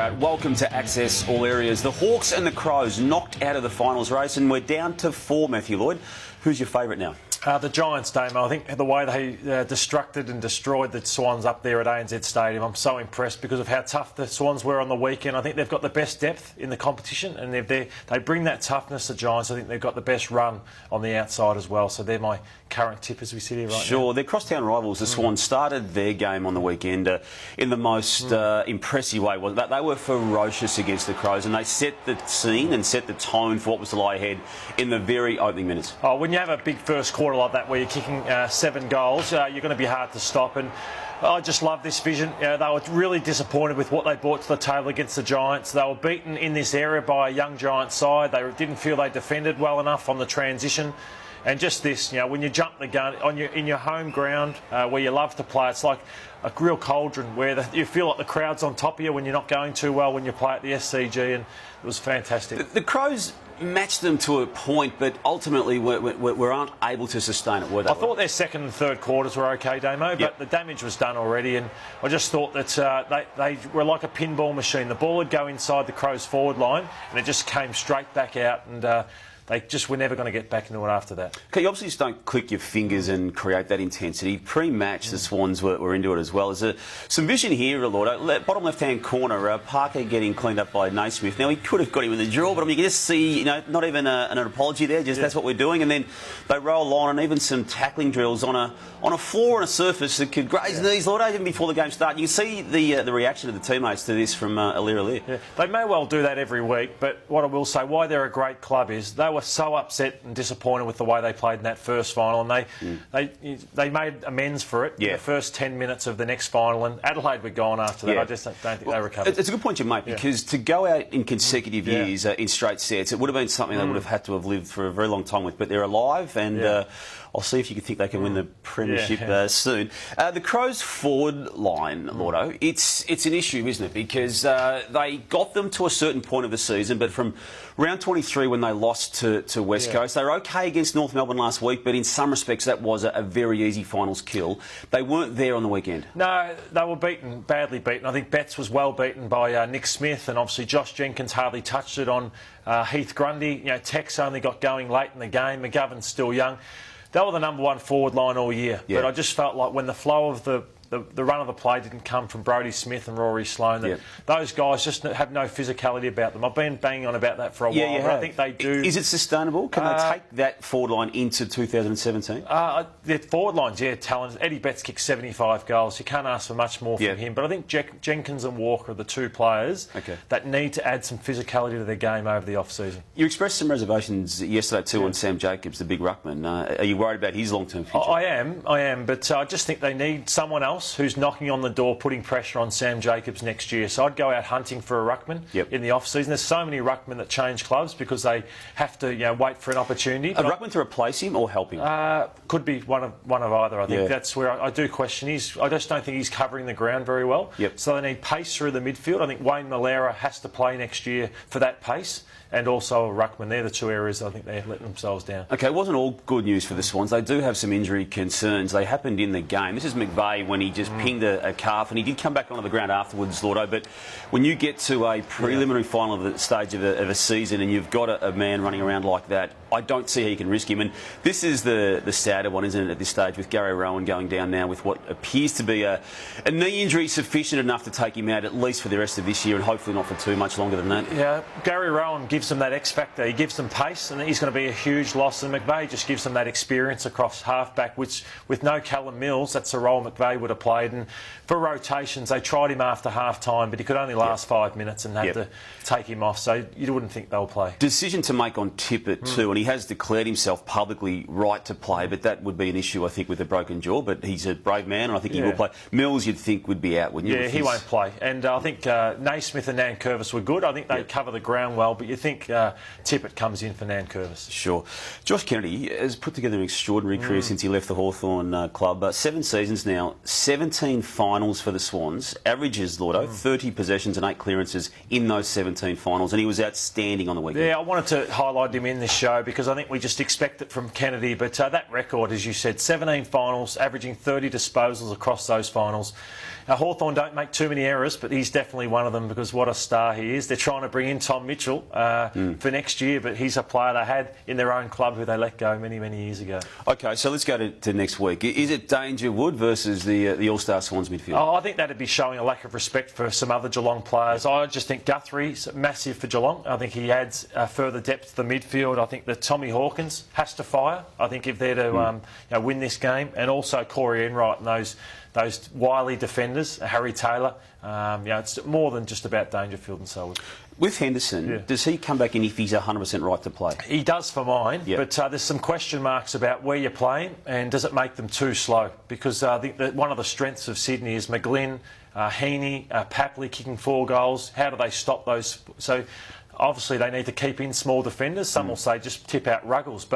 Ballarat. Welcome to Access All Areas. The Hawks and the Crows knocked out of the finals race, and we're down to 4, Matthew Lloyd. Who's your favourite now? The Giants, Damo. I think the way they destructed and destroyed the Swans up there at ANZ Stadium, I'm so impressed because of how tough the Swans were on the weekend. I think they've got the best depth in the competition, and they bring that toughness to Giants. I think they've got the best run on the outside as well. So they're my current tip as we sit here right now. Sure, they're crosstown rivals. The Swans started their game on the weekend in the most impressive way. They were ferocious against the Crows, and they set the scene and set the tone for what was to lie ahead in the very opening minutes. Oh, when you have a big first quarter like that where you're kicking 7 goals, you're going to be hard to stop. And I just love this vision. They were really disappointed with what they brought to the table against the Giants. They were beaten in this area by a young Giants side. They didn't feel they defended well enough on the transition. And just this, when you jump the gun in your home ground where you love to play, it's like a real cauldron where you feel like the crowd's on top of you when you're not going too well when you play at the SCG, and it was fantastic. The Crows matched them to a point, but ultimately weren't able to sustain it, were they? I thought their second and third quarters were okay, Damo, but the damage was done already, and I just thought that they were like a pinball machine. The ball would go inside the Crows' forward line, and it just came straight back out, and they just were never going to get back into it after that. Okay, you obviously just don't click your fingers and create that intensity. Pre-match, the Swans were into it as well. There's some vision here, Lord. Bottom left-hand corner, Parker getting cleaned up by Naismith. Now, he could have got him in the draw, but I mean, you can just see, not even an apology there, just that's what we're doing. And then they roll on, and even some tackling drills on a floor and a surface that could graze knees, Lord, even before the game started. You can see the reaction of the teammates to this from Alira. Yeah, they may well do that every week, but what I will say, why they're a great club is they were so upset and disappointed with the way they played in that first final, and they made amends for it in the first 10 minutes of the next final, and Adelaide were gone after that. I just don't think they recovered. It's a good point you make, because to go out in consecutive years in straight sets, it would have been something they would have had to have lived for a very long time with, but they're alive, and I'll see if you can think they can win the premiership soon. The Crows' forward line, Lordo, it's an issue, isn't it? Because they got them to a certain point of the season, but from round 23 when they lost to West Coast, they were okay against North Melbourne last week, but in some respects that was a very easy finals kill. They weren't there on the weekend. No, they were beaten, badly beaten. I think Betts was well beaten by Nick Smith, and obviously Josh Jenkins hardly touched it on Heath Grundy. Tex only got going late in the game. McGovern's still young. They were the number one forward line all year, but I just felt like when the flow of the run of the play didn't come from Brodie Smith and Rory Sloane, that those guys just have no physicality about them. I've been banging on about that for a while, but I think they do. Is it sustainable? Can they take that forward line into 2017? Their forward line's, talented. Eddie Betts kicked 75 goals. You can't ask for much more from him. But I think Jenkins and Walker are the two players that need to add some physicality to their game over the off-season. You expressed some reservations yesterday too on Sam Jacobs, the big ruckman. Are you worried about his long-term future? I am, but I just think they need someone else who's knocking on the door, putting pressure on Sam Jacobs next year. So I'd go out hunting for a ruckman in the off-season. There's so many ruckmen that change clubs because they have to wait for an opportunity. A ruckman to replace him or help him? Could be one of either. I think that's where I do question. I just don't think he's covering the ground very well. So they need pace through the midfield. I think Wayne Malera has to play next year for that pace, and also a ruckman. They're the two areas I think they're letting themselves down. Okay, it wasn't all good news for the Swans. They do have some injury concerns. They happened in the game. This is McVeigh when he just pinged a calf, and he did come back onto the ground afterwards, Lordo. But when you get to a preliminary final of the stage of a season and you've got a man running around like that, I don't see how you can risk him. And this is the sadder one, isn't it, at this stage, with Gary Rowan going down now with what appears to be a knee injury sufficient enough to take him out at least for the rest of this year, and hopefully not for too much longer than that. Yeah, Gary Rowan gives them that X factor. He gives them pace, and he's going to be a huge loss. And McVeigh just gives them that experience across halfback, which with no Callum Mills, that's a role McVeigh would have played. And for rotations, they tried him after half time, but he could only last 5 minutes and had to take him off. So you wouldn't think they'll play. Decision to make on Tippett too, and he has declared himself publicly right to play, but that would be an issue, I think, with a broken jaw. But he's a brave man, and I think he will play. Mills, you'd think, would be out, wouldn't you? Yeah, he won't play. And I think Naismith and Nankervis were good. I think they cover the ground well, but you think Tippett comes in for Nankervis. Sure. Josh Kennedy has put together an extraordinary career since he left the Hawthorn club. 7 seasons now, 17 finals for the Swans. Averages, Lordo, 30 possessions and 8 clearances in those 17 finals, and he was outstanding on the weekend. Yeah, I wanted to highlight him in this show because I think we just expect it from Kennedy, but that record, as you said, 17 finals, averaging 30 disposals across those finals. Hawthorn don't make too many errors, but he's definitely one of them because what a star he is. They're trying to bring in Tom Mitchell for next year, but he's a player they had in their own club who they let go many, many years ago. OK, so let's go to next week. Is it Dangerwood versus the All-Star Swans midfield? Oh, I think that'd be showing a lack of respect for some other Geelong players. I just think Guthrie's massive for Geelong. I think he adds further depth to the midfield. I think that Tommy Hawkins has to fire. I think if they're to win this game, and also Corey Enright and those wily defenders, Harry Taylor. It's more than just about Dangerfield and Selwood. With Henderson, does he come back in if he's 100% right to play? He does for mine, but there's some question marks about where you're playing and does it make them too slow? Because I think that one of the strengths of Sydney is McGlynn, Heaney, Papley kicking 4 goals. How do they stop those? So obviously they need to keep in small defenders. Some will say just tip out Ruggles,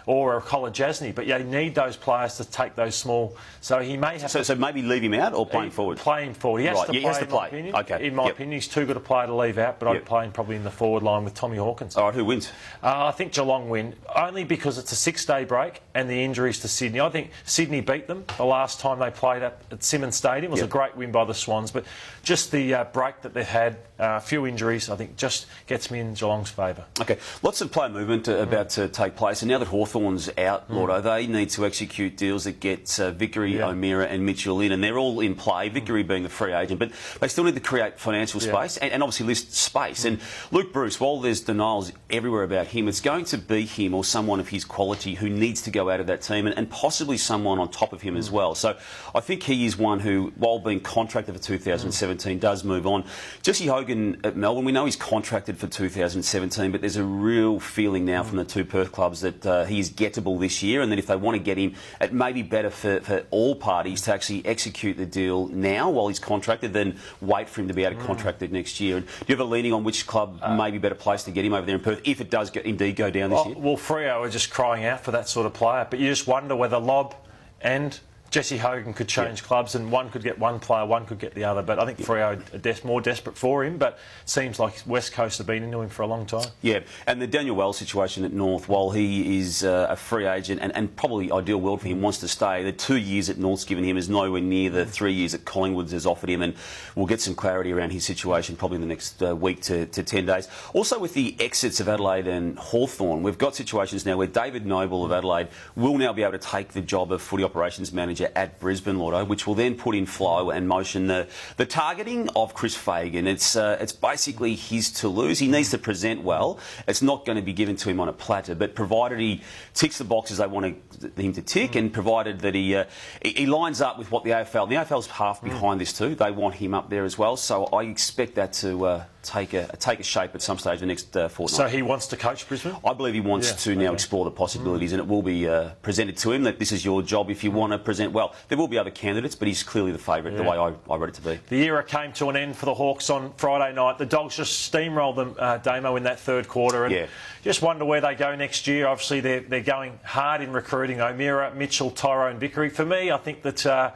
or a Kolodjasny, but you need those players to take those small. So he may have so maybe leave him out or play him forward? Play him forward. He has to play. In my opinion, he's too good a player to leave out, but I'd play him probably in the forward line with Tommy Hawkins. All right, who wins? I think Geelong win, only because it's a 6-day break and the injuries to Sydney. I think Sydney beat them the last time they played at Simmons Stadium. It was a great win by the Swans, but just the break that they've had, a few injuries, I think just gets me in Geelong's favour. OK, lots of player movement about to take place, and now that Hawthorn's out, Lordo, they need to execute deals that get Vickery, O'Meara and Mitchell in, and they're all in play, Vickery being a free agent, but they still need to create financial space and obviously list space. And Luke Bruce, while there's denials everywhere about him, it's going to be him or someone of his quality who needs to go out of that team, and possibly someone on top of him as well. So I think he is one who, while being contracted for 2017, does move on. Jesse Hogan at Melbourne, we know he's contracted for 2017, but there's a real feeling now from the two Perth clubs that he is gettable this year, and that if they want to get him, it may be better for all parties to actually execute the deal now while he's contracted than wait for him to be out of contracted next year. And do you have a leaning on which club may be better placed to get him over there in Perth if it does indeed go down this year? Well, Freo are just crying out for that sort of player, but you just wonder whether Lobb and Jesse Hogan could change clubs, and one could get one player, one could get the other. But I think Freo are more desperate for him, but it seems like West Coast have been into him for a long time. Yeah, and the Daniel Wells situation at North, while he is a free agent and probably ideal world for him, wants to stay, the 2 years at North's given him is nowhere near the 3 years that Collingwood has offered him, and we'll get some clarity around his situation probably in the next week to 10 days. Also, with the exits of Adelaide and Hawthorn, we've got situations now where David Noble of Adelaide will now be able to take the job of footy operations manager at Brisbane, Lordo, which will then put in flow and motion the targeting of Chris Fagan. It's basically his to lose. He needs to present well. It's not going to be given to him on a platter, but provided he ticks the boxes they want him to tick, and provided that he lines up with what the AFL's half behind this too. They want him up there as well, so I expect that to take a shape at some stage in the next fortnight. So he wants to coach Brisbane? I believe he wants to now explore the possibilities, and it will be presented to him that this is your job if you want to present well. There will be other candidates, but he's clearly the favourite, the way I read it to be. The era came to an end for the Hawks on Friday night. The Dogs just steamrolled them, Damo, in that third quarter. And just wonder where they go next year. Obviously, they're going hard in recruiting O'Meara, Mitchell, Tyrone, Vickery. For me, I think that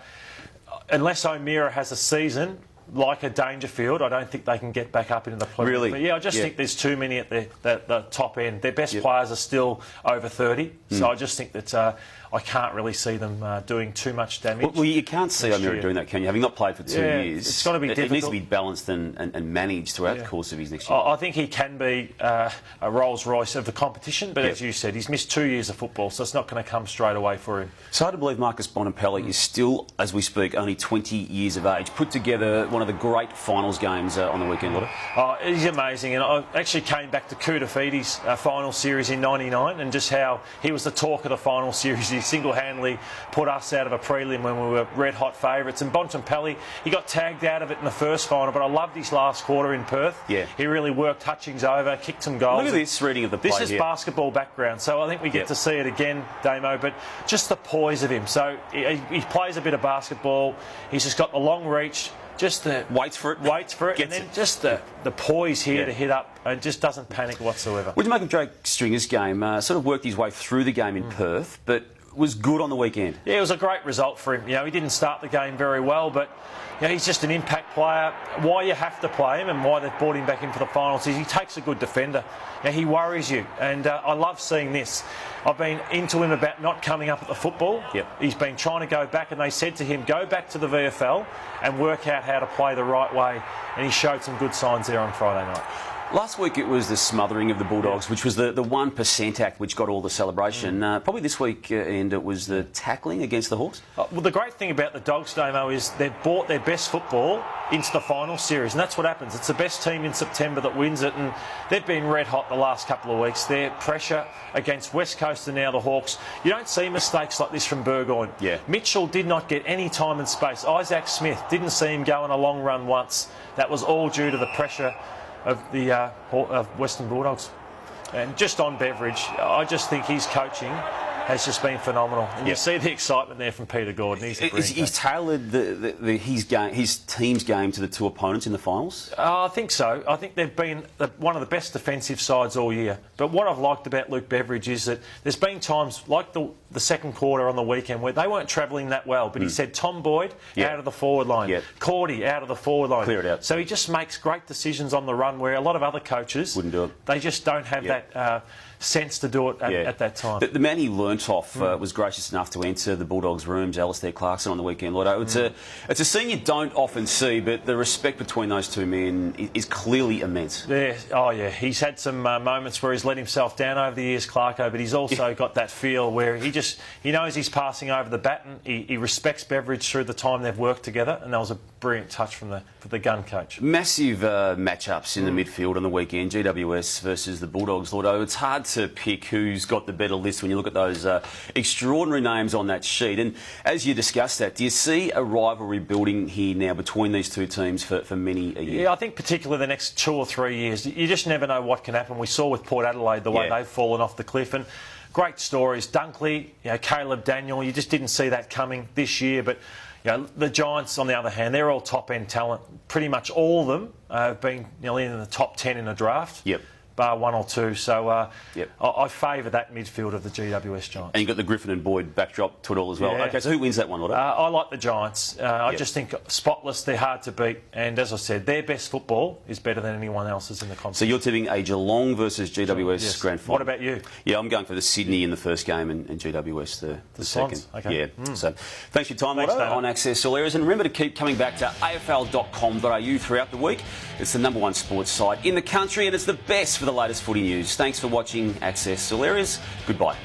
unless O'Meara has a season like a Dangerfield, I don't think they can get back up into the play. Really? But I just think there's too many at the top end. Their best players are still over 30, so I just think that I can't really see them doing too much damage. Well, you can't see O'Meara doing that, can you? Having not played for 2 years, it's got to be difficult. It needs to be balanced and managed throughout the course of his next year. I think he can be a Rolls Royce of the competition, but as you said, he's missed 2 years of football, so it's not going to come straight away for him. It's hard to believe Marcus Bonampelli is still, as we speak, only 20 years of age. Put together one of the great finals games on the weekend, Lotta. Oh, he's amazing, and I actually came back to Kudafiti's final series in '99, and just how he was the talk of the final series. He single-handedly put us out of a prelim when we were red-hot favourites. And Bontempelli, he got tagged out of it in the first final, but I loved his last quarter in Perth. Yeah. He really worked Hutchings over, kicked some goals. Look at this reading of the play. This is basketball background, so I think we get to see it again, Damo, but just the poise of him. So he plays a bit of basketball. He's just got the long reach. Just the waits for it, and then just the poise here to hit up, and just doesn't panic whatsoever. What do you make of Drake Stringer's game? Sort of worked his way through the game in Perth, but was good on the weekend. Yeah, it was a great result for him. He didn't start the game very well, but he's just an impact player. Why you have to play him and why they've brought him back in for the finals is he takes a good defender. He worries you, and I love seeing this. I've been into him about not coming up at the football. Yep. He's been trying to go back, and they said to him, go back to the VFL and work out how to play the right way, and he showed some good signs there on Friday night. Last week it was the smothering of the Bulldogs, which was the 1% act which got all the celebration. Probably this weekend it was the tackling against the Hawks. Well, the great thing about the Dogs, Damo, is they've brought their best football into the final series, and that's what happens. It's the best team in September that wins it, and they've been red hot the last couple of weeks. Their pressure against West Coast and now the Hawks. You don't see mistakes like this from Burgoyne. Yeah. Mitchell did not get any time and space. Isaac Smith didn't see him go on a long run once. That was all due to the pressure of the of Western Bulldogs. And just on Beveridge, I just think his coaching has just been phenomenal. And you see the excitement there from Peter Gordon. He's tailored his team's game to the two opponents in the finals? I think so. I think they've been one of the best defensive sides all year. But what I've liked about Luke Beveridge is that there's been times, like the second quarter on the weekend, where they weren't travelling that well. But he said Tom Boyd out of the forward line, Cordy out of the forward line. Clear it out. So he just makes great decisions on the run, where a lot of other coaches wouldn't do it. They just don't have that sense to do it at that time. The man he learnt off was gracious enough to enter the Bulldogs' rooms, Alistair Clarkson, on the weekend. Lotto. It's a scene you don't often see, but the respect between those two men is clearly immense. Yeah. Oh, yeah. He's had some moments where he's let himself down over the years, Clarko, but he's also got that feel where he knows he's passing over the baton. He respects Beveridge through the time they've worked together, and that was a brilliant touch from the gun coach. Massive matchups in the midfield on the weekend, GWS versus the Bulldogs, Lotto. It's hard to pick who's got the better list when you look at those extraordinary names on that sheet. And as you discussed that, do you see a rivalry building here now between these two teams for many a year? Yeah, I think particularly the next 2 or 3 years. You just never know what can happen. We saw with Port Adelaide the way they've fallen off the cliff. And great stories. Dunkley, Caleb Daniel, you just didn't see that coming this year. But the Giants, on the other hand, they're all top-end talent. Pretty much all of them have been in the top 10 in a draft. Yep. Bar 1 or 2, so I favour that midfield of the GWS Giants. And you've got the Griffin and Boyd backdrop to it all as well. Yeah. OK, so who wins that one, Lotto? I like the Giants. I just think spotless, they're hard to beat, and as I said, their best football is better than anyone else's in the competition. So you're tipping a Geelong versus GWS grand final. What about you? Yeah, I'm going for the Sydney in the first game and GWS the second. Okay. Yeah. So thanks for your time, Lotto, on Access All Areas. And remember to keep coming back to afl.com.au throughout the week. It's the #1 sports site in the country, and it's the best for the latest footy news. Thanks for watching Access All Areas. Goodbye.